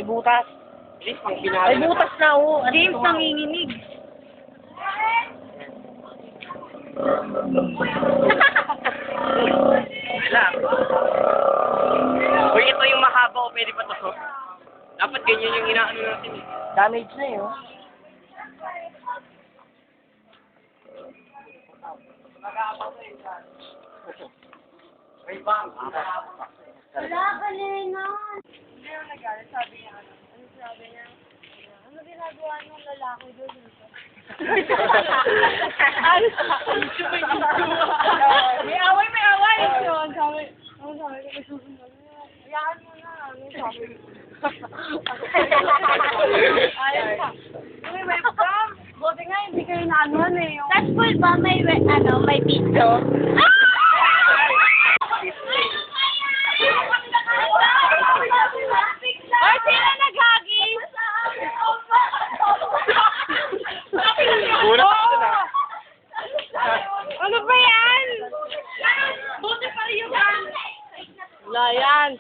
butas. Please, pang pinali. May butas na, oh. Ano James ito, nga? nanginginig. Wala. Uy, ito yung mahaba o pwede pa to. Dapat ganyan yung inaano natin eh. Damage na yun. Wala ka linan. Hindi yung nagalit. Sabi niya, ano sabi niya? Ano ginagawa ng lalaki doon? May away, may away. Yun, sabi ko, may susunod. Hayaan mo na. Ano sabi ko? Ayun pa. Uy, may pram. Buti nga, hindi kayo naanuhan eh. Sa school ba may, may video? Ay, sila naghagis! Una na. Ano ba yan? Buti pa rin yung... Wala yan.